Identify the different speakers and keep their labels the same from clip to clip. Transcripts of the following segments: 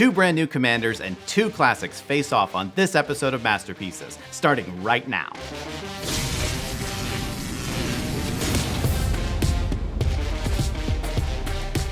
Speaker 1: 2 brand new commanders and 2 classics face off on this episode of Masterpieces, starting right now.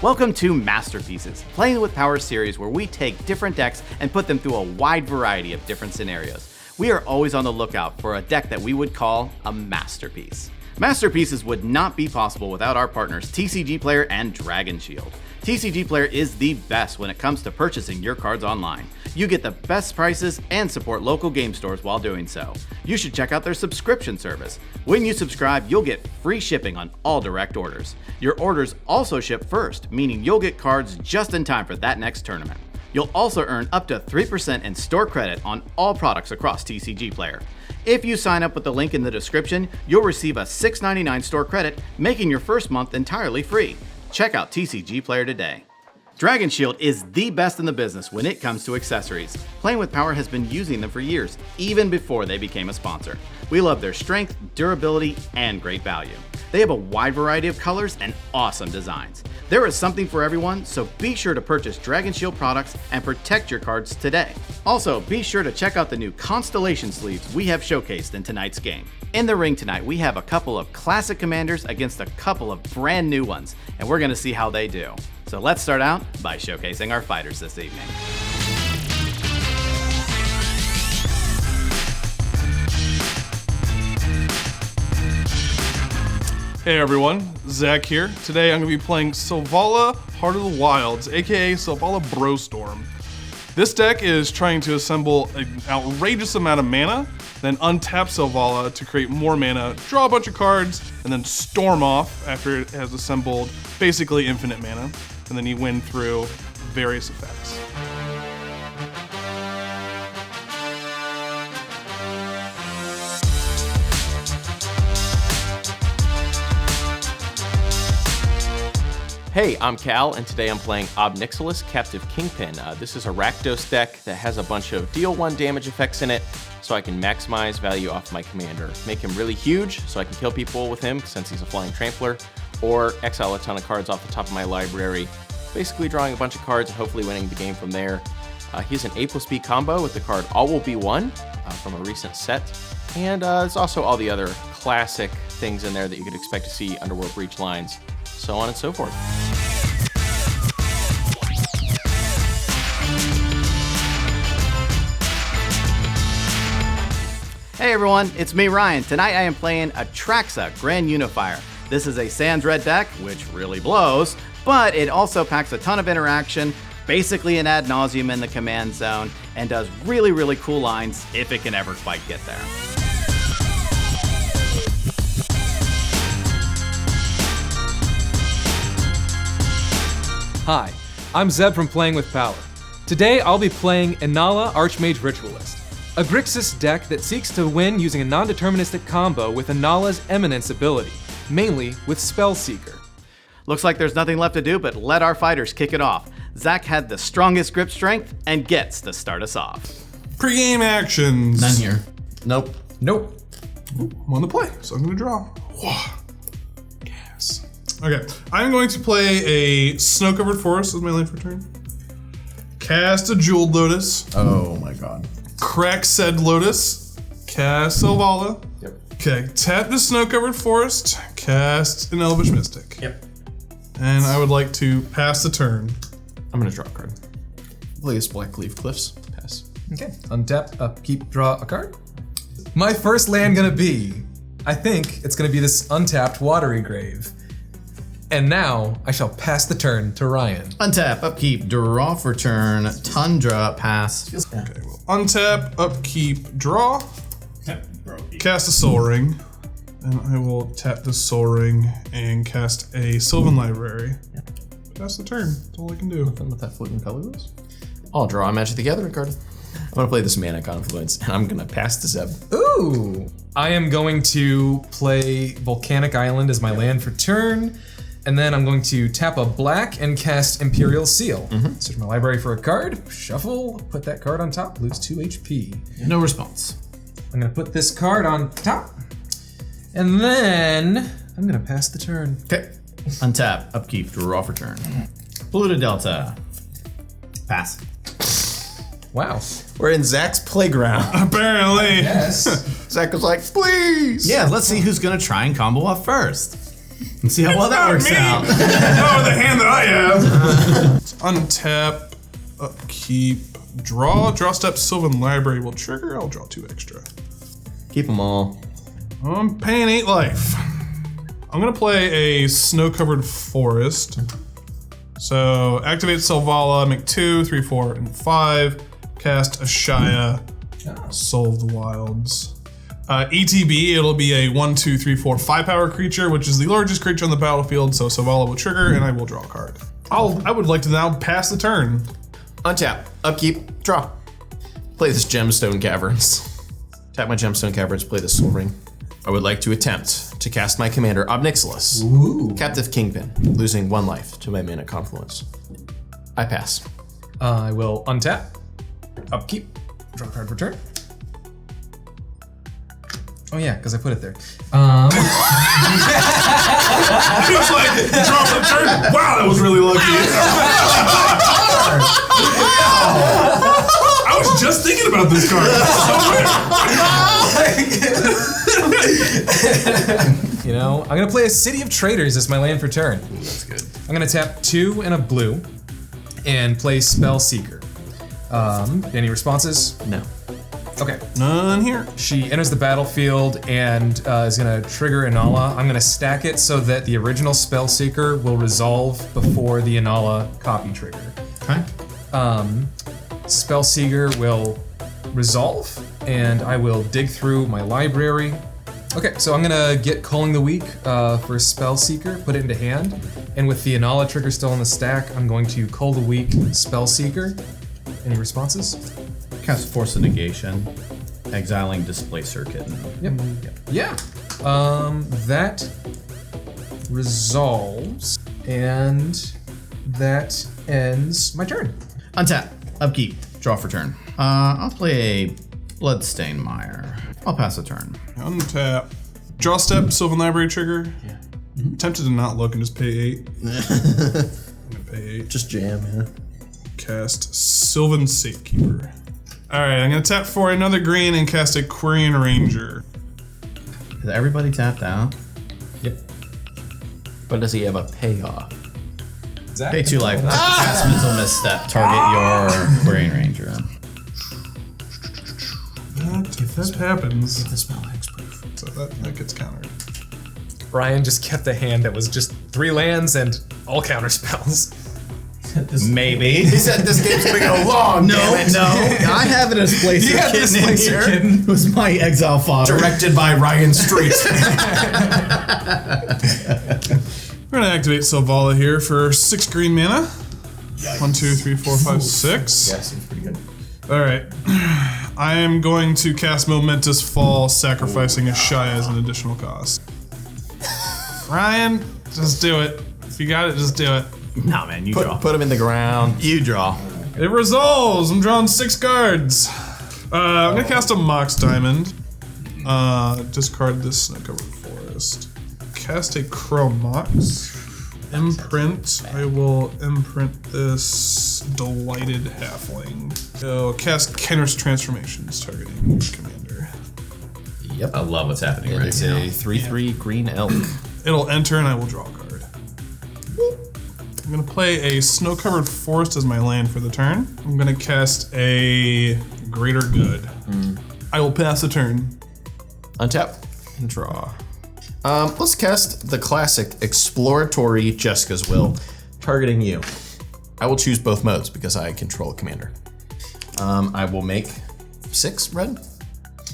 Speaker 1: Welcome to Masterpieces, Playing with Power series where we take different decks and put them through a wide variety of different scenarios. We are always on the lookout for a deck that we would call a masterpiece. Masterpieces would not be possible without our partners TCG Player and Dragon Shield. TCG Player is the best when it comes to purchasing your cards online. You get the best prices and support local game stores while doing so. You should check out their subscription service. When you subscribe, you'll get free shipping on all direct orders. Your orders also ship first, meaning you'll get cards just in time for that next tournament. You'll also earn up to 3% in store credit on all products across TCG Player. If you sign up with the link in the description, you'll receive a $6.99 store credit, making your first month entirely free. Check out TCG Player today. Dragon Shield is the best in the business when it comes to accessories. Playing with Power has been using them for years, even before they became a sponsor. We love their strength, durability, and great value. They have a wide variety of colors and awesome designs. There is something for everyone, so be sure to purchase Dragon Shield products and protect your cards today. Also, be sure to check out the new Constellation sleeves we have showcased in tonight's game. In the ring tonight, we have a couple of classic commanders against a couple of brand new ones, and we're going to see how they do. So let's start out by showcasing our fighters this evening.
Speaker 2: Hey everyone, Zach here. Today I'm going to be playing Selvala, Heart of the Wilds, aka Selvala Brostorm. This deck is trying to assemble an outrageous amount of mana, then untap Selvala to create more mana, draw a bunch of cards, and then storm off after it has assembled basically infinite mana, and then you win through various effects.
Speaker 3: Hey, I'm Cal, and today I'm playing Nixilis, Captive Kingpin. This is a Rakdos deck that has a bunch of deal 1 damage effects in it, so I can maximize value off my commander. Make him really huge, so I can kill people with him, since he's a flying trampler, or exile a ton of cards off the top of my library, basically drawing a bunch of cards and hopefully winning the game from there. He's an A+B combo with the card All Will Be One from a recent set, and there's also all the other classic things in there that you could expect to see Underworld Breach lines, so on and so forth.
Speaker 1: Hey everyone, it's me Ryan. Tonight I am playing Atraxa, Grand Unifier. This is a Sans Red deck, which really blows, but it also packs a ton of interaction, basically an ad nauseum in the command zone, and does really, really cool lines if it can ever quite get there.
Speaker 4: Hi, I'm Zeb from Playing with Power. Today I'll be playing Inalla, Archmage Ritualist, a Grixis deck that seeks to win using a non-deterministic combo with Inalla's Eminence ability, mainly with Spellseeker.
Speaker 1: Looks like there's nothing left to do but let our fighters kick it off. Zach had the strongest grip strength and gets to start us off.
Speaker 2: Pre-game actions.
Speaker 5: None here. Nope.
Speaker 4: Nope.
Speaker 2: I'm on the play, so I'm going to draw. Yes. Okay, I'm going to play a Snow-Covered Forest as my land for turn. Cast a Jeweled Lotus.
Speaker 5: Oh my god.
Speaker 2: Crack said Lotus. Cast Selvala.
Speaker 5: Yep.
Speaker 2: Okay, tap the Snow-Covered Forest. Cast an Elvish Mystic.
Speaker 5: Yep.
Speaker 2: And I would like to pass the turn.
Speaker 3: I'm going to draw a card.
Speaker 5: Play a Blackleaf Cliffs. Pass.
Speaker 4: Okay, untap, upkeep, draw a card. My first land gonna be, I think it's gonna be this untapped Watery Grave. And now I shall pass the turn to Ryan.
Speaker 5: Untap, upkeep, draw for turn, Tundra, pass.
Speaker 2: Okay, well, untap, upkeep, draw. Cast a Soul Ring. And I will tap the Soul Ring and cast a Sylvan Library. Pass the turn. That's all I can do.
Speaker 5: Nothing with that floating colorless. I'll draw a Magic the Gathering card. I'm gonna play this Mana Confluence, and I'm gonna pass to Zeb.
Speaker 4: Ooh! I am going to play Volcanic Island as my land for turn. And then I'm going to tap a black and cast Imperial Seal. Search my library for a card, shuffle, put that card on top, lose 2 HP.
Speaker 5: No response.
Speaker 4: I'm gonna put this card on top. And then I'm gonna pass the turn.
Speaker 5: Okay. Untap, upkeep, draw for turn. Polluted Delta. Pass.
Speaker 4: Wow.
Speaker 5: We're in Zach's playground.
Speaker 2: Apparently.
Speaker 4: Yes.
Speaker 5: Zach was like, please.
Speaker 1: Yeah, let's see who's gonna try and combo up first. And see how well that works out.
Speaker 2: Oh, the hand that I have. Untap, upkeep, draw step, Sylvan Library will trigger. I'll draw 2 extra.
Speaker 5: Keep them all.
Speaker 2: I'm paying 8 life. I'm gonna play a snow-covered forest. So activate Selvala, make 2, 3, 4, and 5. Cast Ashaya, Soul of the Wilds. ETB, it'll be a 1, 2, 3, 4, 5 power creature, which is the largest creature on the battlefield, so Selvala will trigger, and I will draw a card. I would like to now pass the turn.
Speaker 5: Untap, upkeep, draw. Play this Gemstone Caverns. Tap my Gemstone Caverns, play the Soul Ring. I would like to attempt to cast my commander, Nixilis, Captive Kingpin, losing 1 life to my mana confluence. I pass.
Speaker 4: I will untap, upkeep, draw a card for turn. Oh yeah, because I put it there.
Speaker 2: He was like, draw for the turn. Wow, that was really lucky. I was just thinking about this card.
Speaker 4: You know, I'm gonna play a City of Traders as my land for turn.
Speaker 5: That's good.
Speaker 4: I'm gonna tap 2 and a blue and play Spell Seeker. Any responses?
Speaker 5: No.
Speaker 4: Okay.
Speaker 2: None here.
Speaker 4: She enters the battlefield and is gonna trigger Inalla. I'm gonna stack it so that the original Spell Seeker will resolve before the Inalla copy trigger.
Speaker 1: Okay.
Speaker 4: Spell Seeker will resolve, and I will dig through my library. Okay, so I'm gonna get Culling the Weak for Spell Seeker, put it into hand, and with the Inalla trigger still in the stack, I'm going to Cull the Weak, Spell Seeker. Any responses?
Speaker 1: Cast Force of Negation, exiling Displacer Kitten.
Speaker 4: Yep. Yeah. That resolves, and that ends my turn.
Speaker 1: Untap, upkeep, draw for turn. I'll play a Bloodstained Mire. I'll pass a turn.
Speaker 2: Untap. Draw step, Sylvan Library trigger. Yeah. Tempted to not look and just pay 8. I'm gonna pay 8.
Speaker 5: Just jam, man.
Speaker 2: Cast Sylvan Safekeeper. Alright, I'm gonna tap for another green and cast a Quirion Ranger.
Speaker 1: Is everybody tapped out?
Speaker 4: Yep.
Speaker 5: But does he have a payoff?
Speaker 4: Zach?
Speaker 1: Pay 2 life. Cast Mental Misstep. Target your Quirion Ranger.
Speaker 2: If that happens,
Speaker 5: The spell hexproof.
Speaker 2: so that gets countered.
Speaker 4: Ryan just kept a hand that was just 3 lands and all counter spells.
Speaker 1: Maybe.
Speaker 5: He said this game's gonna go long.
Speaker 1: No,
Speaker 5: damn it.
Speaker 1: no. I have a Displacer
Speaker 4: You got
Speaker 1: Kitten in
Speaker 4: Displacer
Speaker 1: here.
Speaker 4: Kitten.
Speaker 1: It was my exile fodder.
Speaker 5: Directed by Ryan Street.
Speaker 2: We're gonna activate Selvala here for 6 green mana. 1, 2, 3, 4, 5, 6.
Speaker 5: Yeah, seems pretty good.
Speaker 2: Alright. I am going to cast Momentous Fall, sacrificing Ashaya as an additional cost. Ryan, just do it. If you got it, just do it.
Speaker 1: No, man, you draw.
Speaker 5: Put him in the ground.
Speaker 1: You draw.
Speaker 2: It resolves! I'm drawing 6 cards. I'm gonna cast a Mox Diamond. Discard this snow-covered forest. Cast a Crow Mox. Imprint. I will imprint this Delighted Halfling. So cast Kenner's Transformations, targeting commander.
Speaker 5: Yep.
Speaker 1: I love what's happening right
Speaker 5: It's
Speaker 1: now.
Speaker 5: a 3/3 green elk.
Speaker 2: It'll enter and I will draw a card. I'm gonna play a snow-covered forest as my land for the turn. I'm gonna cast a Greater Good. I will pass the turn.
Speaker 5: Untap and draw. Let's cast the classic exploratory Jessica's Will, targeting you. I will choose both modes because I control commander. I will make 6 red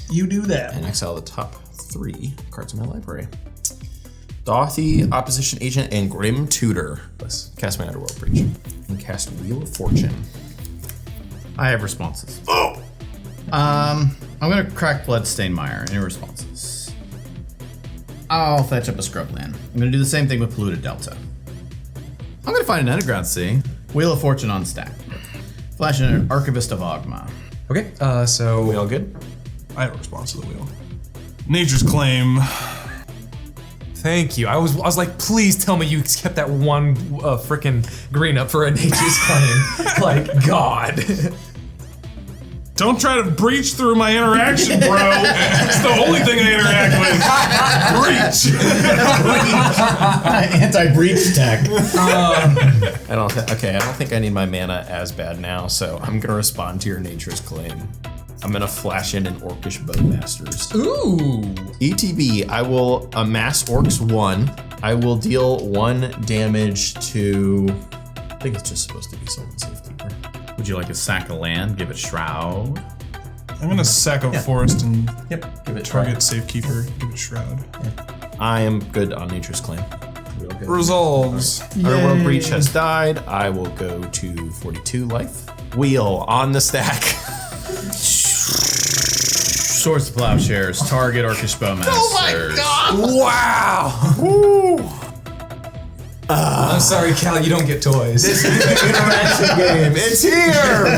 Speaker 4: You do that.
Speaker 5: and exile the top 3 cards in my library. Dothy, Opposition Agent, and Grim Tutor. Let's cast my Underworld Breach. And cast Wheel of Fortune.
Speaker 1: I have responses. Oh! I'm gonna crack Bloodstained Mire. Any responses? I'll fetch up a Scrubland. I'm gonna do the same thing with Polluted Delta. I'm gonna find an Underground Sea. Wheel of Fortune on stack. Flash an Archivist of Ogma.
Speaker 4: Okay, so
Speaker 5: We all good?
Speaker 2: I have a response to the wheel. Nature's Claim.
Speaker 4: thank you. I was like, please tell me you kept that one frickin' green up for a Nature's Claim. Like, God.
Speaker 2: Don't try to breach through my interaction, bro. It's the only thing I interact with. Breach.
Speaker 6: Anti-breach tech.
Speaker 5: I don't think I need my mana as bad now, so I'm gonna respond to your nature's claim. I'm gonna flash in an Orcish Bowmasters.
Speaker 4: Ooh.
Speaker 5: ETB, I will amass Orcs 1. I will deal 1 damage to... I think it's just supposed to be Sylvan Safekeeper.
Speaker 6: Would you like a sack of land? Give it Shroud.
Speaker 2: I'm gonna sack a forest and
Speaker 5: Yep, give it
Speaker 2: target Safekeeper, give it Shroud.
Speaker 5: I am good on nature's claim. Real good.
Speaker 2: Resolves.
Speaker 5: Underworld Breach has died. I will go to 42 life. Wheel on the stack.
Speaker 6: Swords to Plowshares. Target Orcish Bowmasters.
Speaker 5: Wow!
Speaker 4: I'm sorry, Cal, you don't get toys.
Speaker 5: This is the interaction game. It's here!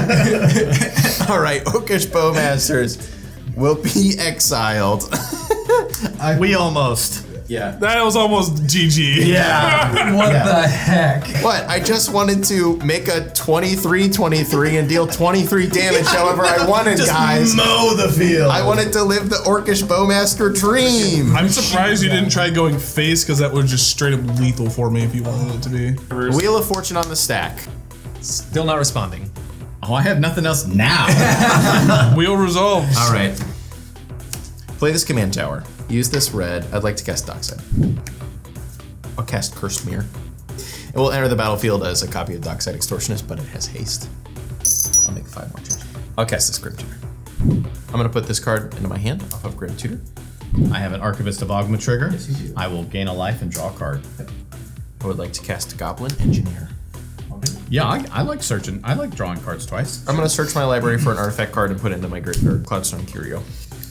Speaker 5: All right, Orcish Bowmasters will be exiled.
Speaker 6: We almost.
Speaker 5: Yeah.
Speaker 2: That was almost GG.
Speaker 6: Yeah.
Speaker 4: What the heck?
Speaker 5: What? I just wanted to make a 23-23 and deal 23 damage however I wanted, guys.
Speaker 6: Mow the field.
Speaker 5: I wanted to live the Orcish Bowmaster dream.
Speaker 2: I'm surprised you didn't try going face, because that was just straight up lethal for me if you wanted it to be.
Speaker 5: Wheel of Fortune on the stack.
Speaker 4: Still not responding.
Speaker 6: Oh, I have nothing else now.
Speaker 2: Wheel resolves.
Speaker 5: All right. Play this command tower. Use this red. I'd like to cast Dockside. I'll cast Cursed Mirror. It will enter the battlefield as a copy of Dockside Extortionist, but it has haste. I'll make 5 more changes. I'll cast this Grim Tutor. I'm gonna put this card into my hand off of Grim Tutor.
Speaker 6: I have an Archivist of Ogma trigger. I will gain a life and draw a card.
Speaker 5: I would like to cast Goblin Engineer.
Speaker 6: Yeah, I like searching. I like drawing cards twice.
Speaker 5: I'm gonna search my library for an artifact card and put it into my graveyard. Cloudstone Curio.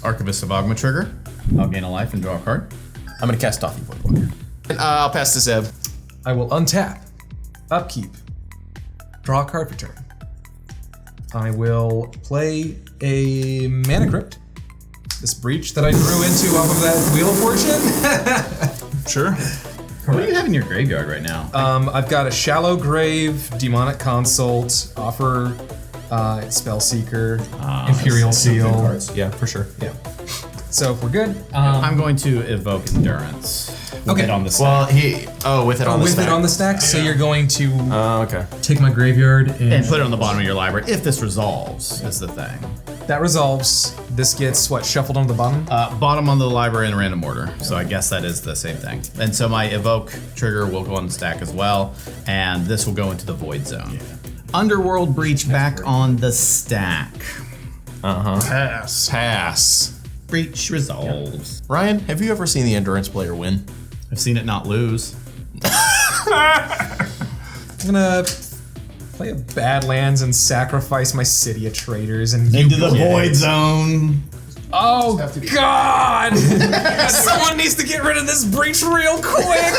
Speaker 6: Archivist of Ogma trigger. I'll gain a life and draw a card.
Speaker 5: I'm gonna cast Doffy Voidwalker. And I'll pass to Zeb.
Speaker 4: I will untap, upkeep, draw a card for turn. I will play a Mana Crypt. This breach that I drew into off of that Wheel of Fortune.
Speaker 2: Sure.
Speaker 6: What do you have in your graveyard right now?
Speaker 4: I've got a Shallow Grave, Demonic Consult, Offer, Spellseeker, Imperial Seal.
Speaker 5: Yeah, for sure.
Speaker 4: Yeah. So if we're good,
Speaker 6: I'm going to evoke Endurance. With
Speaker 4: Okay.
Speaker 6: it on the
Speaker 5: Well,
Speaker 6: stack.
Speaker 5: with it on the
Speaker 4: with
Speaker 5: stack.
Speaker 4: it on the stack, so you're going to
Speaker 5: Okay.
Speaker 4: take my graveyard and
Speaker 6: And put it on the bottom of your library. If this resolves, is the thing.
Speaker 4: that resolves. This gets what, shuffled on the bottom?
Speaker 6: Bottom on the library in random order. So I guess that is the same thing. And so my evoke trigger will go on the stack as well. And this will go into the void zone. Underworld Breach back on the stack.
Speaker 2: Pass.
Speaker 5: Pass.
Speaker 6: Breach resolves.
Speaker 5: Ryan, have you ever seen the Endurance player win?
Speaker 6: I've seen it not lose.
Speaker 4: I'm gonna play a Badlands and sacrifice my City of Traitors and
Speaker 6: Into the void zone.
Speaker 4: Oh God! Someone needs to get rid of this breach real quick.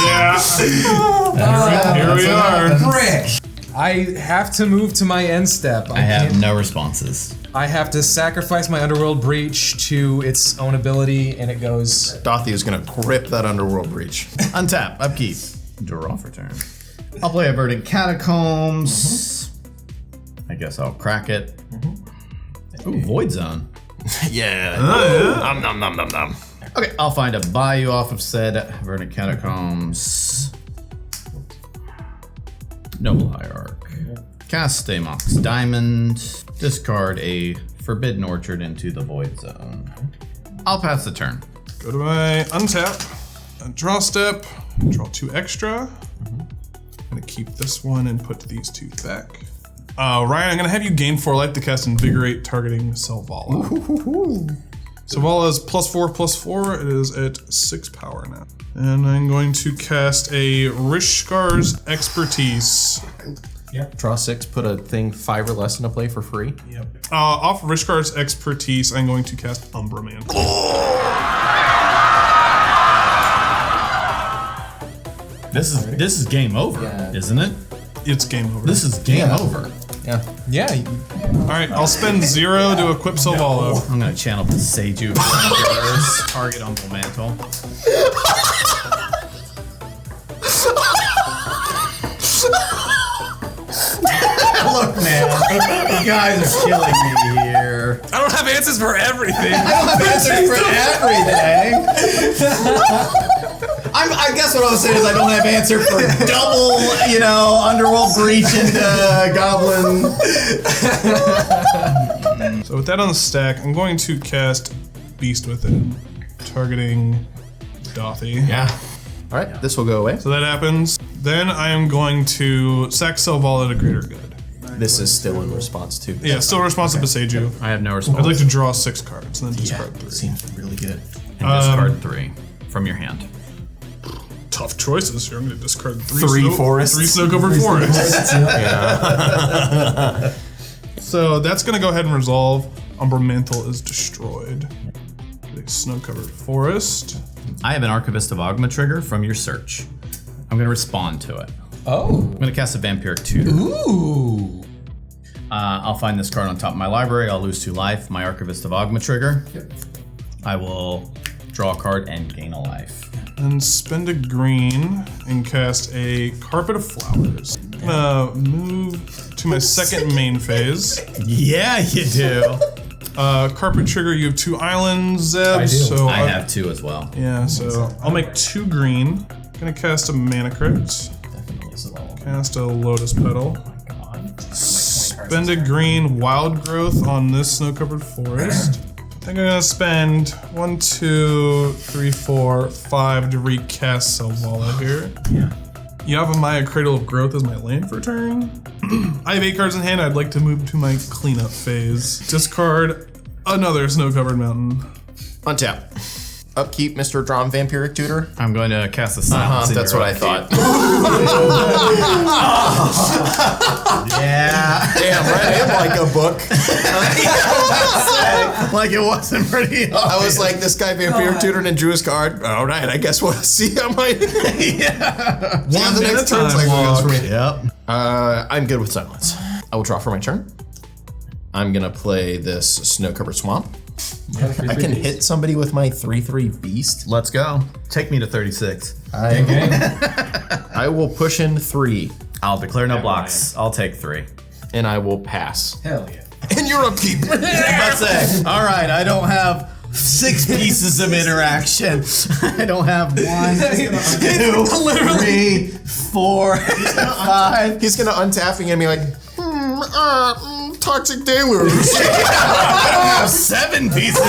Speaker 2: Yeah. Here we are.
Speaker 4: Frick! I have to move to my end step.
Speaker 6: I have no responses.
Speaker 4: I have to sacrifice my Underworld Breach to its own ability, and it goes.
Speaker 5: Dothy is gonna grip that Underworld Breach.
Speaker 6: Untap, upkeep, draw for turn. I'll play a Verdant Catacombs. I guess I'll crack it. Ooh, Void Zone.
Speaker 5: Yeah.
Speaker 6: Nom nom nom nom nom. Okay, I'll find a bayou off of said Verdant Catacombs. Noble Hierarch. Cast Stamox Diamond. Discard a Forbidden Orchard into the Void Zone. I'll pass the turn.
Speaker 2: Go to my untap, draw step, draw 2 extra. I'm gonna keep this one and put these 2 back. Ryan, I'm gonna have you gain 4 life to cast Invigorate, targeting Selvala. Selvala is +4/+4. It is at 6 power now. And I'm going to cast a Rishkar's Expertise.
Speaker 5: Draw 6, put a thing 5 or less into play for free.
Speaker 2: Off Rishkar's Expertise, I'm going to cast Umbra Mantle.
Speaker 6: This is game over, isn't it?
Speaker 2: It's game over.
Speaker 6: This is game over.
Speaker 4: Yeah.
Speaker 2: All right, I'll spend 0 to equip Selvala.
Speaker 6: I'm gonna channel the Seiju. Target Umbral Mantle. man. You guys are killing me here.
Speaker 4: I don't have answers for everything.
Speaker 6: I don't have answers for everything. I guess what I was saying is I don't have answer for double, Underworld Breach into Goblin.
Speaker 2: So with that on the stack, I'm going to cast Beast Within, targeting Dothy.
Speaker 5: Yeah. All right, this will go away.
Speaker 2: So that happens. Then I am going to sack Selvala to greater good.
Speaker 5: This is still in response to.
Speaker 2: Yeah, still responsive to Seiju.
Speaker 6: I have no response.
Speaker 2: I'd like to draw 6 cards and then discard 3.
Speaker 6: Seems really good. And discard 3 from your hand.
Speaker 2: Tough choices here. I'm going to discard
Speaker 5: 3 forests.
Speaker 2: 3 snow-covered forests. So that's going to go ahead and resolve. Umbra Mantle is destroyed. A snow-covered forest.
Speaker 6: I have an Archivist of Ogma trigger from your search. I'm going to respond to it.
Speaker 4: Oh.
Speaker 6: I'm going to cast a Vampiric Tutor.
Speaker 4: Ooh.
Speaker 6: I'll find this card on top of my library. I'll lose 2 life. My Archivist of Ogma trigger.
Speaker 4: Yep.
Speaker 6: I will draw a card and gain a life.
Speaker 2: And spend a green and cast a Carpet of Flowers. I'm gonna move to my second main phase.
Speaker 6: Yeah, you do.
Speaker 2: Carpet trigger, you have 2 islands, Zeb.
Speaker 4: I do.
Speaker 2: So
Speaker 6: I have 2 as well.
Speaker 2: Yeah, so I'll make 2 green. Gonna cast a Mana Crypt. Cast a Lotus Petal. Spend a green Wild Growth on this snow-covered forest. I think I'm gonna spend 1, 2, 3, 4, 5 to recast Selvala here.
Speaker 6: Yeah.
Speaker 2: You have a Maya Cradle of Growth as my land for turn. I have 8 cards in hand. I'd like to move to my cleanup phase. Discard another snow-covered mountain.
Speaker 5: Untap. Upkeep, Mr. Drom Vampiric Tutor.
Speaker 6: I'm going to cast a Silence.
Speaker 5: That's what I thought.
Speaker 6: Yeah.
Speaker 5: Damn, right? I am like a book.
Speaker 6: Like it wasn't pretty obvious.
Speaker 5: I was like, this guy Vampiric Tutored and drew his card. All right, I guess we'll see how my the next turn cycle goes for me.
Speaker 6: Yep.
Speaker 5: I'm good with silence. I will draw for my turn. I'm gonna play this snow-covered swamp. I can hit somebody with my 3/3 beast.
Speaker 6: Let's go. Take me to 36.
Speaker 5: I will push in 3,
Speaker 6: I'll declare no blocks. I'll take 3.
Speaker 5: and I will pass.
Speaker 4: Hell yeah.
Speaker 5: And you're upkeep.
Speaker 6: Let's say, all right, I don't have 6 pieces of interaction. I don't have 1, 2, 3, 4, 5.
Speaker 5: He's gonna untap and be like, toxic deluge.
Speaker 6: I don't have 7 pieces of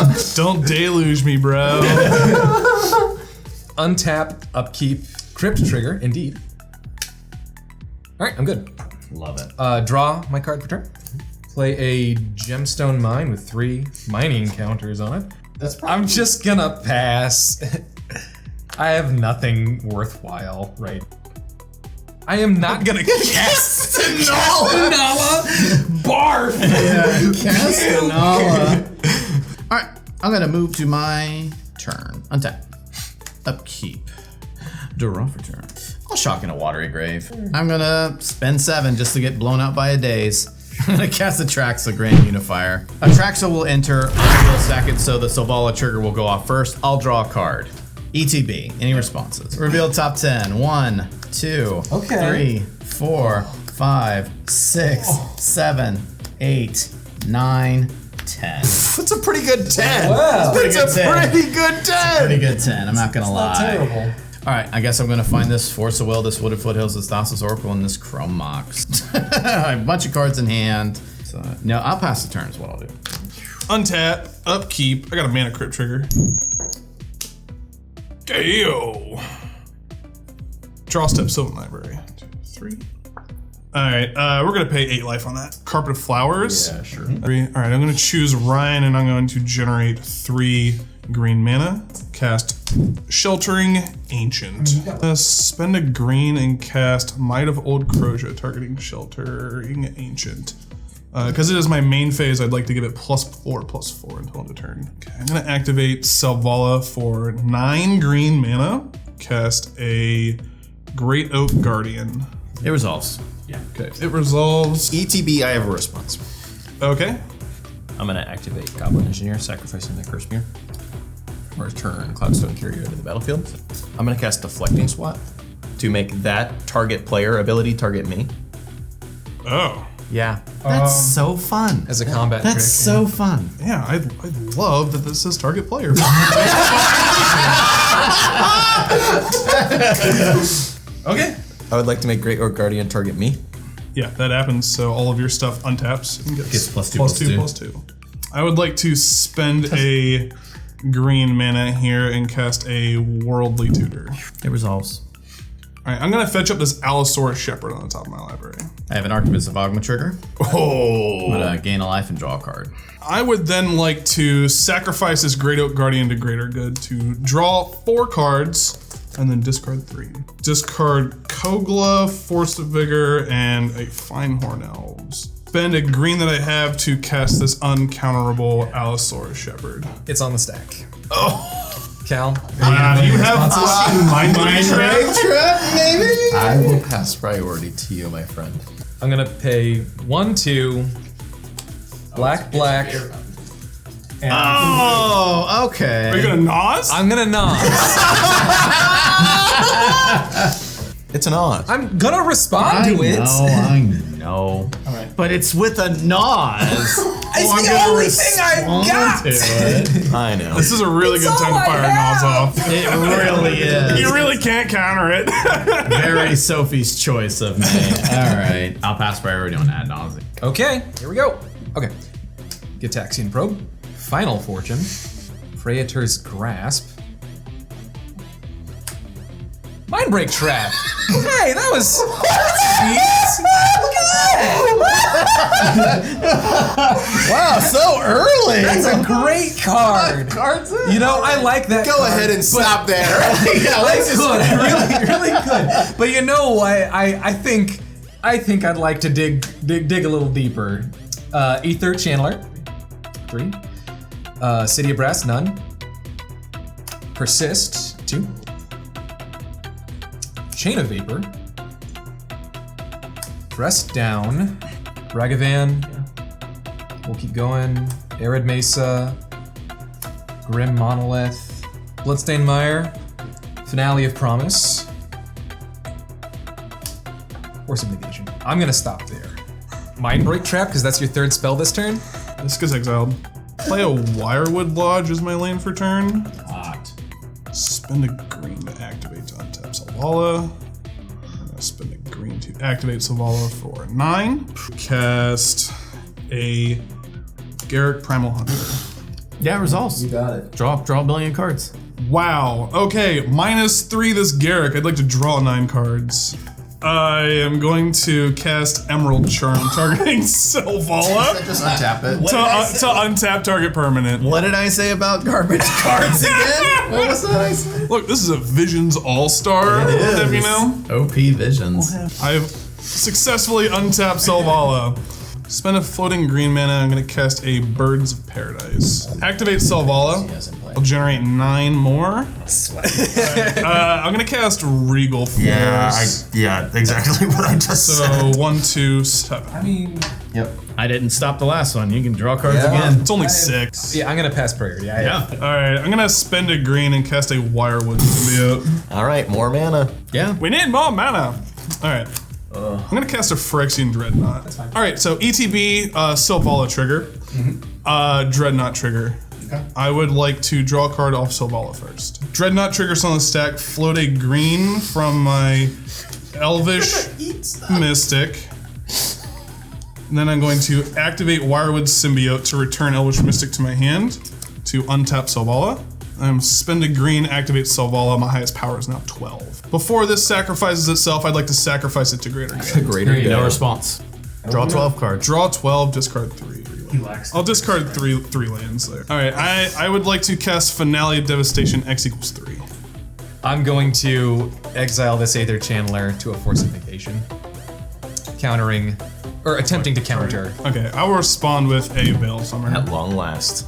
Speaker 6: interaction.
Speaker 2: Don't deluge me, bro.
Speaker 4: Untap, upkeep, crypt trigger, indeed. All right, I'm good.
Speaker 6: Love it.
Speaker 4: Draw my card for turn. Play a gemstone mine with 3 mining counters on it. I'm just gonna pass. I have nothing worthwhile, right? I am not gonna cast Inalla. Barf.
Speaker 6: Yeah, cast Inalla. All right, I'm gonna move to my turn. Untap. Upkeep. Draw for turn. I'll shock in a watery grave. I'm gonna spend 7 just to get blown out by a daze. I'm gonna cast Atraxa, Grand Unifier. Atraxa will enter. I will stack it so the Selvala trigger will go off first. I'll draw a card. ETB. Any responses? Reveal top 10. 1, 2, 3, 4, 5, 6, 7, 8, 9, 10.
Speaker 5: That's a pretty good 10.
Speaker 4: Wow.
Speaker 5: That's a pretty good 10.
Speaker 6: Pretty good 10. I'm not gonna lie.
Speaker 4: Terrible.
Speaker 6: All right, I guess I'm gonna find this Force of Will, this Wooded Foothills, this Thassa's Oracle, and this Chrome Mox. I have a bunch of cards in hand. So, no, I'll pass the turn is what I'll do.
Speaker 2: Untap, upkeep. I got a Mana Crypt trigger. KO. Draw step Sylvan Library. 2, 3. Alright, we're gonna pay 8 life on that. Carpet of Flowers.
Speaker 6: Yeah, sure.
Speaker 2: Alright, I'm gonna choose Ryan and I'm going to generate 3 green mana. Cast Sheltering Ancient. Spend a green and cast Might of Old Croja, targeting Sheltering Ancient. Because it is my main phase, I'd like to give it +4/+4 until end of turn. Okay, I'm gonna activate Selvala for 9 green mana. Cast a Great Oak Guardian.
Speaker 6: It resolves.
Speaker 2: Okay, it resolves.
Speaker 5: ETB, I have a response.
Speaker 2: Okay.
Speaker 3: I'm gonna activate Goblin Engineer, sacrificing the Curse Mirror. Return Cloudstone Carrier to the battlefield. I'm gonna cast Deflecting Swat to make that target player ability target me.
Speaker 2: Oh.
Speaker 5: Yeah. That's so fun.
Speaker 4: As a combat
Speaker 5: That's
Speaker 4: trick.
Speaker 5: so fun.
Speaker 2: Yeah, I love that this says target player.
Speaker 4: Okay.
Speaker 5: I would like to make Great Orc Guardian target me.
Speaker 2: Yeah, that happens, so all of your stuff untaps and
Speaker 6: Gets plus two,
Speaker 2: plus
Speaker 6: plus two.
Speaker 2: plus two. I would like to spend a green mana here and cast a Worldly Tutor.
Speaker 6: It resolves.
Speaker 2: Alright, I'm gonna fetch up this Allosaurus Shepherd on the top of my library.
Speaker 6: I have an Archivist of Ogma trigger.
Speaker 2: Oh!
Speaker 6: I'm gonna gain a life and draw a card.
Speaker 2: I would then like to sacrifice this Great Oak Guardian to Greater Good to draw 4 cards and then discard 3. Discard Kogla, Force of Vigor, and a Finehorn Elves. Spend a green that I have to cast this uncounterable Allosaurus Shepherd.
Speaker 4: It's on the stack. Oh. Cal.
Speaker 2: You have Mind Trap?
Speaker 5: I will pass priority to you, my friend.
Speaker 4: I'm gonna pay 1, 2, black, and
Speaker 6: Oh, okay.
Speaker 2: Are you gonna Nos?
Speaker 4: I'm gonna nod.
Speaker 5: It's an odd.
Speaker 4: I'm gonna respond to it.
Speaker 6: I know. But it's with a Nos.
Speaker 4: It's the only thing I got.
Speaker 5: I know.
Speaker 2: This is a really good
Speaker 4: all
Speaker 2: time to
Speaker 4: I
Speaker 2: fire
Speaker 4: have.
Speaker 2: Nos off.
Speaker 6: It really is.
Speaker 2: You really can't counter it.
Speaker 6: Very Sophie's choice of me. All right. I'll pass priority on ad nauseam.
Speaker 4: Okay, here we go. Okay. Gitaxian Probe. Final Fortune. Praetor's Grasp. Mindbreak Trap. Hey, that was sweet.
Speaker 5: Wow, so early.
Speaker 4: That's a great card. You know, I like that.
Speaker 5: Go
Speaker 4: card,
Speaker 5: ahead and stop there. Yeah,
Speaker 4: That's good. Really good. But you know what? I think I'd like to dig a little deeper. Ether Channeler. 3. City of Brass, none. Persist, 2. Chain of Vapor. Dress Down. Ragavan. We'll keep going. Arid Mesa. Grim Monolith. Bloodstained Mire. Finale of Promise. Force of Negation. I'm gonna stop there. Mindbreak Trap, because that's your 3rd spell this turn.
Speaker 2: This gets exiled. Play a Wirewood Lodge as my lane for turn.
Speaker 6: Hot.
Speaker 2: Spend a green to activate to untap Selvala. I'm gonna spend a green to activate Selvala for 9. Cast a Garruk Primal Hunter.
Speaker 5: Yeah, it resolves.
Speaker 6: You got it.
Speaker 5: Draw a billion cards.
Speaker 2: Wow. Okay, -3 this Garruk. I'd like to draw 9 cards. I am going to cast Emerald Charm, targeting Selvala
Speaker 5: Just untap it.
Speaker 2: to untap target permanent.
Speaker 5: What did I say about garbage cards again? What was that I said?
Speaker 2: Look, this is a Visions All-Star, if you know.
Speaker 6: OP Visions.
Speaker 2: I've successfully untapped Selvala. Spend a floating green mana, I'm gonna cast a Birds of Paradise. Activate Selvala. I'll generate 9 more. I'm gonna cast Regal Force.
Speaker 5: Yeah, exactly what I just
Speaker 2: So 1, 2, 7.
Speaker 4: I mean,
Speaker 5: Yep.
Speaker 6: I didn't stop the last one. You can draw cards again.
Speaker 2: It's only 6.
Speaker 4: yeah, I'm gonna pass priority.
Speaker 6: Yeah.
Speaker 2: Alright, I'm gonna spend a green and cast a Wirewood Symbiote.
Speaker 5: All right, more mana.
Speaker 6: Yeah.
Speaker 2: We need more mana. Alright. I'm gonna cast a Phyrexian Dreadnought. That's fine. Alright, so ETB, Selvala trigger. Dreadnought trigger. Okay. I would like to draw a card off Selvala first. Dreadnought triggers on the stack, float a green from my Elvish Mystic. And then I'm going to activate Wirewood Symbiote to return Elvish Mystic to my hand to untap Selvala. Spend a green, activate Selvala. My highest power is now 12. Before this sacrifices itself, I'd like to sacrifice it to Greater Good.
Speaker 5: Greater good.
Speaker 6: No response.
Speaker 5: Draw 12 cards.
Speaker 2: Draw 12, discard 3. I'll discard three lands there. All right, I would like to cast Finale of Devastation, X equals 3.
Speaker 4: I'm going to exile this Aether Channeler to a Force of Negation. Countering, or attempting to counter.
Speaker 2: Okay, I will respond with a Veil Summer.
Speaker 5: At long last.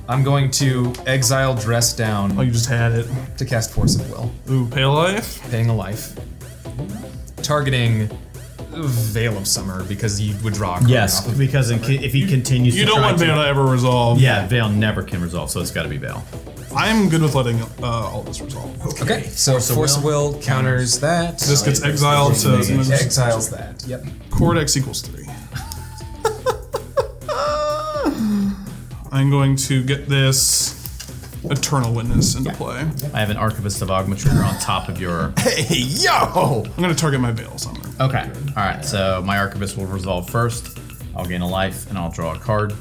Speaker 4: I'm going to exile Dress
Speaker 2: Oh,
Speaker 4: Down
Speaker 2: you just had it.
Speaker 4: to cast Force of Will.
Speaker 2: Ooh, Pale Life.
Speaker 4: Paying a life. Targeting Veil of Summer because you would draw a card
Speaker 6: Yes,
Speaker 4: off of
Speaker 6: because if he continues
Speaker 2: You
Speaker 6: to
Speaker 2: don't
Speaker 6: try
Speaker 2: want
Speaker 6: to...
Speaker 2: Veil to ever resolve.
Speaker 6: Yeah, Veil never can resolve, so it's got to be Veil.
Speaker 2: I'm good with letting all this resolve.
Speaker 4: Okay, so Force of Will counters that.
Speaker 2: This gets exiled to
Speaker 4: Exiles that. Yep.
Speaker 2: Cortex equals 3. I'm going to get this Eternal Witness into play.
Speaker 6: I have an Archivist of Ogma trigger on top of your.
Speaker 5: Hey, yo!
Speaker 2: I'm going to target my Veil Summer.
Speaker 6: Okay. All right. So my Archivist will resolve first. I'll gain a life and I'll draw a card.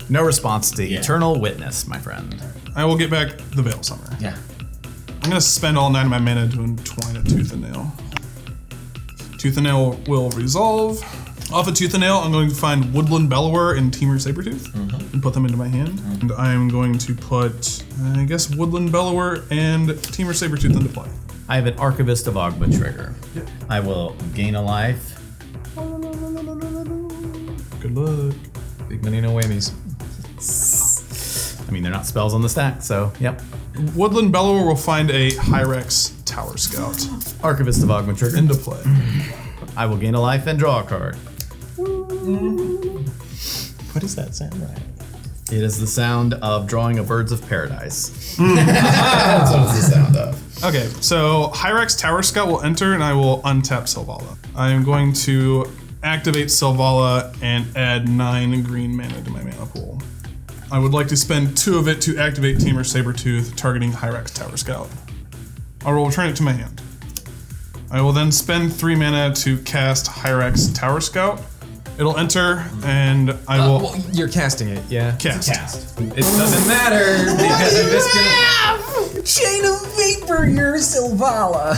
Speaker 5: No response to
Speaker 6: Eternal Witness, my friend.
Speaker 2: I will get back the Veil Summer.
Speaker 6: Yeah.
Speaker 2: I'm going to spend all 9 of my mana to entwine a Tooth and Nail. Tooth and Nail will resolve. Off of Tooth and Nail, I'm going to find Woodland Bellower and Teamer Sabertooth and put them into my hand. And I'm going to put, I guess, Woodland Bellower and Teamer Sabertooth into play.
Speaker 6: I have an Archivist of Ogma trigger. I will gain a life.
Speaker 2: Good luck.
Speaker 4: Big money, no whammies.
Speaker 6: I mean, they're not spells on the stack, so yep.
Speaker 2: Woodland Bellower will find a Hyrex Tower Scout
Speaker 6: Archivist of Ogma trigger.
Speaker 2: into play.
Speaker 6: I will gain a life and draw a card.
Speaker 5: What does that sound like?
Speaker 6: It is the sound of drawing a Birds of Paradise.
Speaker 5: That's what it's the sound of.
Speaker 2: Okay, so Hyrex Tower Scout will enter and I will untap Selvala. I am going to activate Selvala and add 9 green mana to my mana pool. I would like to spend 2 of it to activate Teamer Sabertooth, targeting Hyrex Tower Scout. I will return it to my hand. I will then spend 3 mana to cast Hyrex Tower Scout. It'll enter, and I will
Speaker 4: Well, you're casting it, yeah.
Speaker 2: cast.
Speaker 4: It doesn't matter because I'm just gonna. Chain of Vapor, you're Selvala.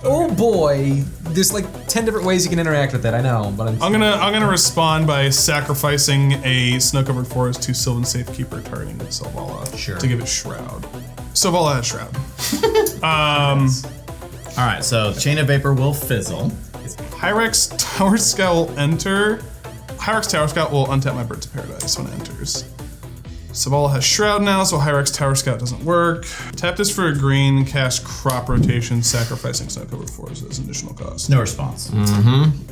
Speaker 4: Oh boy, there's like 10 different ways you can interact with it. I know, but
Speaker 2: I'm gonna respond by sacrificing a snow-covered forest to Sylvan Safekeeper, targeting Selvala to give it Shroud. Selvala has Shroud.
Speaker 6: All right, so Chain of Vapor will fizzle.
Speaker 2: Hyrex Tower Scout will enter. Hyrex Tower Scout will untap my Birds of Paradise when it enters. Selvala has Shroud now, so Hyrex Tower Scout doesn't work. Tap this for a green, cast Crop Rotation, sacrificing Snow-Covered Forest as an additional cost.
Speaker 6: No response.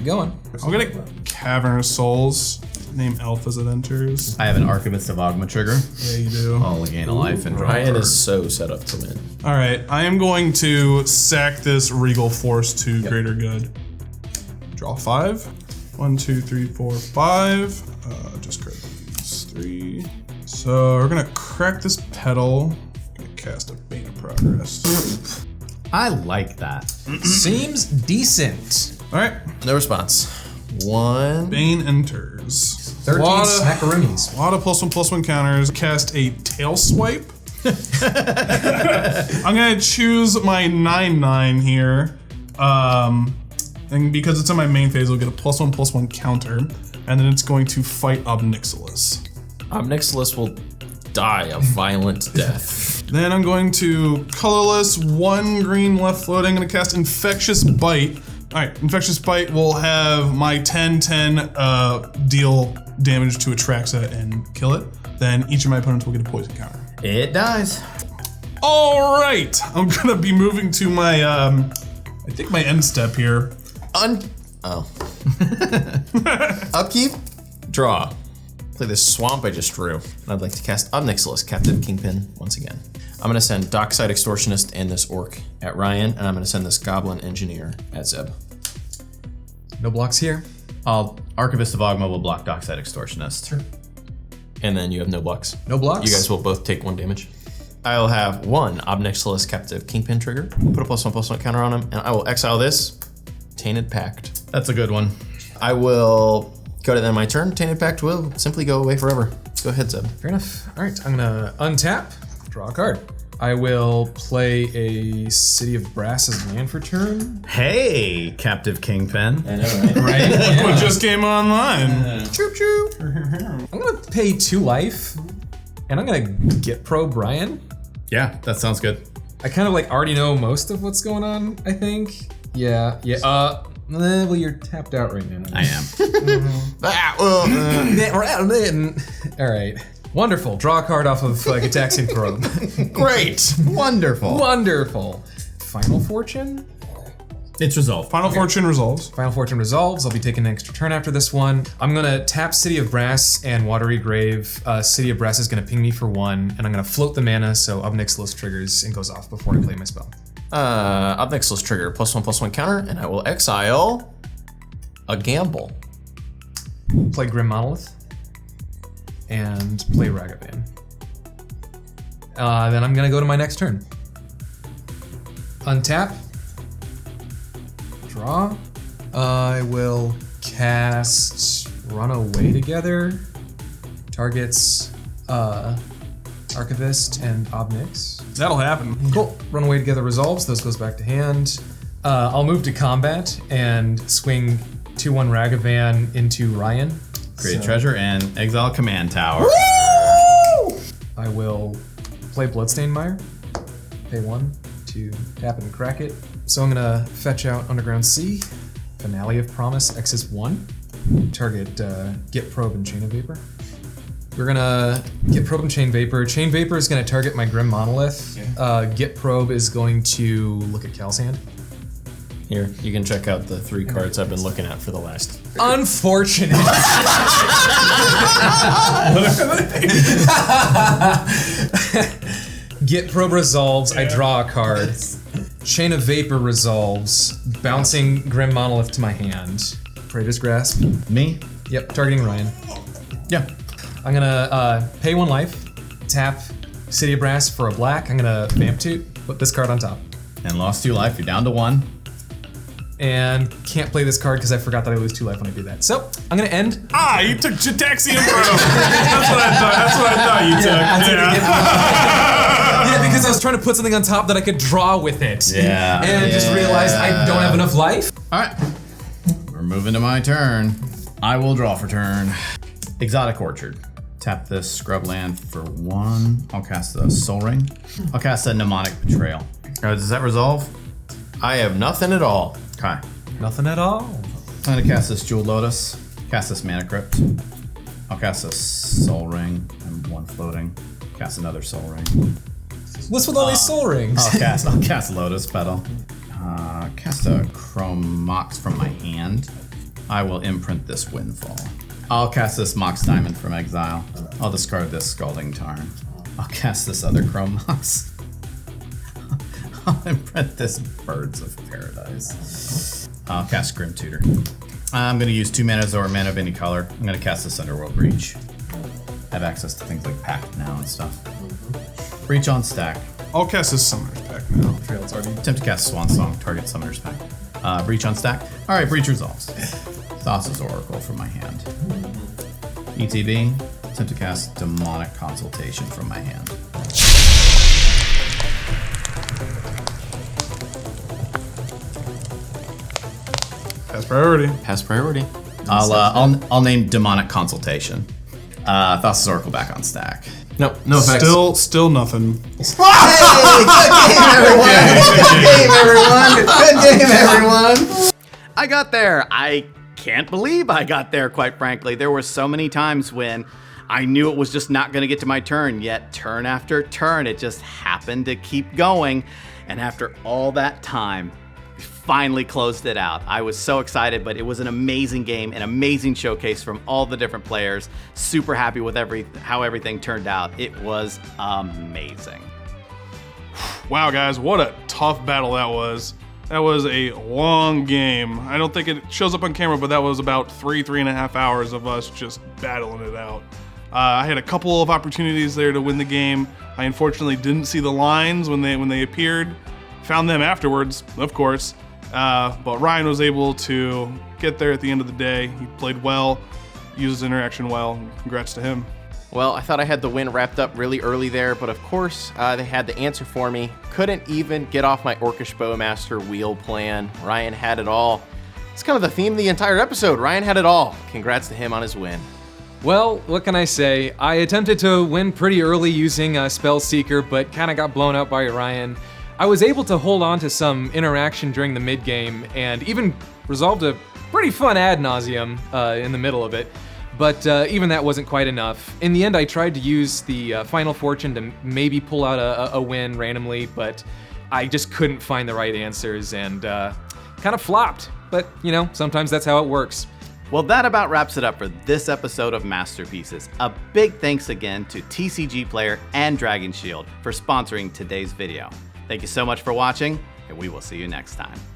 Speaker 4: going.
Speaker 2: I'll get a Cavernous Souls. Name Elf as it enters.
Speaker 6: I have an Archivist of Ogma trigger.
Speaker 2: Yeah, you do.
Speaker 6: I'll gain a life and draw a
Speaker 3: Ryan
Speaker 6: card.
Speaker 3: is so set up to win.
Speaker 2: All right, I am going to sack this Regal Force to Greater Good. Draw 5. 1, 2, 3, 4, 5. Just grab these 3. So we're gonna crack this petal. Gonna cast a Bane of Progress.
Speaker 6: I like that.
Speaker 4: Seems decent.
Speaker 2: All right,
Speaker 5: No response. 1.
Speaker 2: Bane enters.
Speaker 4: 13
Speaker 2: Lot of-
Speaker 4: smackaroonies.
Speaker 2: A lot of +1/+1 counters. Cast a Tail Swipe. I'm gonna choose my 9/9 here. And because it's in my main phase, it'll get a +1/+1 counter. And then it's going to fight Nixilis.
Speaker 3: Nixilis will die a violent death.
Speaker 2: Then I'm going to colorless, 1 green left floating. I'm gonna cast Infectious Bite. All right, Infectious Bite will have my 10/10 deal damage to Atraxa and kill it. Then each of my opponents will get a poison counter.
Speaker 6: It dies.
Speaker 2: All right, I'm gonna be moving to my, I think my end step here.
Speaker 5: Upkeep.
Speaker 3: Draw.
Speaker 5: Play this swamp I just drew. And I'd like to cast Nixilis, Captive Kingpin, once again. I'm gonna send Dockside Extortionist and this Orc at Ryan, and I'm gonna send this Goblin Engineer at Zeb.
Speaker 4: No blocks here.
Speaker 6: Archivist of Ogma will block Dockside Extortionist. Sure.
Speaker 3: And then you have no blocks.
Speaker 4: No blocks.
Speaker 3: You guys will both take 1 damage.
Speaker 5: I'll have 1 Nixilis Captive Kingpin trigger, put a +1/+1 counter on him, and I will exile this Tainted Pact.
Speaker 6: That's a good one.
Speaker 5: I will go to the end of my turn. Tainted Pact will simply go away forever. Go ahead, Zeb.
Speaker 4: Fair enough. All right, I'm gonna untap, draw a card. I will play a City of Brass as land for turn.
Speaker 6: Hey, Captive Kingpin.
Speaker 3: I know, right?
Speaker 4: Right?
Speaker 2: What just came online?
Speaker 4: Choop choop. I'm gonna pay 2 life, and I'm gonna get pro Brian.
Speaker 6: Yeah, that sounds good.
Speaker 4: I kind of like already know most of what's going on, I think. Yeah. Well, you're tapped out right now.
Speaker 6: I am.
Speaker 4: All right. Wonderful. Draw a card off of like a taxing probe.
Speaker 5: Great. Wonderful.
Speaker 4: Wonderful. Final Fortune?
Speaker 6: It's resolved.
Speaker 2: Final Fortune resolves.
Speaker 4: Final Fortune resolves. I'll be taking an extra turn after this one. I'm gonna tap City of Brass and Watery Grave. City of Brass is gonna ping me for 1, and I'm gonna float the mana so Ob Nixilis triggers and goes off before I play my spell.
Speaker 5: Ob Nixilis trigger, +1/+1 counter, and I will exile a gamble.
Speaker 4: Play Grim Monolith and play Ragavan. Then I'm gonna go to my next turn. Untap. Draw. I will cast Run Away Together. Targets Archivist and Obnix.
Speaker 2: That'll happen.
Speaker 4: Cool. Run Away Together resolves. This goes back to hand. I'll move to combat and swing 2/1 Ragavan into Ryan.
Speaker 6: Create
Speaker 4: So
Speaker 6: treasure and exile command tower.
Speaker 4: I will play Bloodstained Mire. Pay 1 to tap and crack it. So I'm gonna fetch out Underground Sea. Finale of Promise, X is 1. Target Get Probe and Chain of Vapor. We're gonna Get Probe and Chain Vapor. Chain Vapor is gonna target my Grim Monolith. Get Probe is going to look at Cal's hand.
Speaker 5: Here, you can check out the 3 cards I've been looking at for the last.
Speaker 4: Unfortunate. Get Probe resolves, I draw a card. Chain of Vapor resolves, bouncing Grim Monolith to my hand. Praetor's Grasp.
Speaker 6: Me?
Speaker 4: Yep, targeting Ryan.
Speaker 6: Yeah.
Speaker 4: I'm gonna pay 1 life, tap City of Brass for a black. I'm gonna Vamp Toot, put this card on top.
Speaker 6: And lost 2 life. You're down to 1.
Speaker 4: And can't play this card because I forgot that I lose 2 life when I do that. So, I'm gonna end.
Speaker 2: You took Jataxian Bro. That's what I thought you took.
Speaker 4: Yeah, because I was trying to put something on top that I could draw with it.
Speaker 6: Yeah.
Speaker 4: And I just realized I don't have enough life.
Speaker 6: All right. We're moving to my turn. I will draw for turn. Exotic Orchard. Tap this scrub land for 1. I'll cast a Soul Ring. I'll cast a Mnemonic Betrayal. Does that resolve?
Speaker 5: I have nothing at all.
Speaker 6: Okay.
Speaker 4: Nothing at all.
Speaker 6: I'm gonna cast this Jeweled Lotus. Cast this Mana Crypt. I'll cast a Soul Ring and 1 floating. Cast another Soul Ring.
Speaker 4: What's with all these soul rings?
Speaker 6: I'll cast Lotus Petal. Cast a Chrome Mox from my hand. I will imprint this Windfall. I'll cast this Mox Diamond from exile. I'll discard this Scalding Tarn. I'll cast this other Chrome Mox. I'll imprint this Birds of Paradise. I'll cast Grim Tutor. I'm going to use 2 mana or mana of any color. I'm going to cast this Underworld Breach. I have access to things like Pact now and stuff. Breach on stack.
Speaker 2: I'll cast this Summoner's Pack now.
Speaker 6: Attempt to cast Swan Song, target Summoner's Pack. Breach on stack. Alright, Breach resolves. Thassa's Oracle from my hand. ETB. Attempt to cast Demonic Consultation from my hand.
Speaker 2: Pass priority.
Speaker 5: Pass priority.
Speaker 6: I'll name Demonic Consultation. Thassa's Oracle back on stack.
Speaker 5: No effects.
Speaker 2: Still nothing.
Speaker 6: Hey, good game, everyone!
Speaker 1: I got there. I can't believe I got there, quite frankly. There were so many times when I knew it was just not going to get to my turn, yet turn after turn, it just happened to keep going. And after all that time, we finally closed it out. I was so excited, but it was an amazing game, an amazing showcase from all the different players. Super happy with how everything turned out. It was amazing.
Speaker 2: Wow, guys, what a tough battle that was. That was a long game. I don't think it shows up on camera, but that was about 3.5 hours of us just battling it out. I had a couple of opportunities there to win the game. I unfortunately didn't see the lines when they appeared. Found them afterwards, of course. But Ryan was able to get there at the end of the day. He played well, used his interaction well. Congrats to him.
Speaker 3: Well, I thought I had the win wrapped up really early there, but of course, they had the answer for me. Couldn't even get off my Orcish Bowmaster wheel plan. Ryan had it all. It's kind of the theme of the entire episode. Ryan had it all. Congrats to him on his win.
Speaker 4: Well, what can I say? I attempted to win pretty early using Spell Seeker, but kind of got blown out by Ryan. I was able to hold on to some interaction during the mid-game, and even resolved a pretty fun ad nauseum in the middle of it. But even that wasn't quite enough. In the end, I tried to use the Final Fortune to maybe pull out a win randomly, but I just couldn't find the right answers, and
Speaker 7: kind of flopped. But, sometimes that's how it works.
Speaker 1: Well, that about wraps it up for this episode of Masterpieces. A big thanks again to TCG Player and Dragon Shield for sponsoring today's video. Thank you so much for watching, and we will see you next time.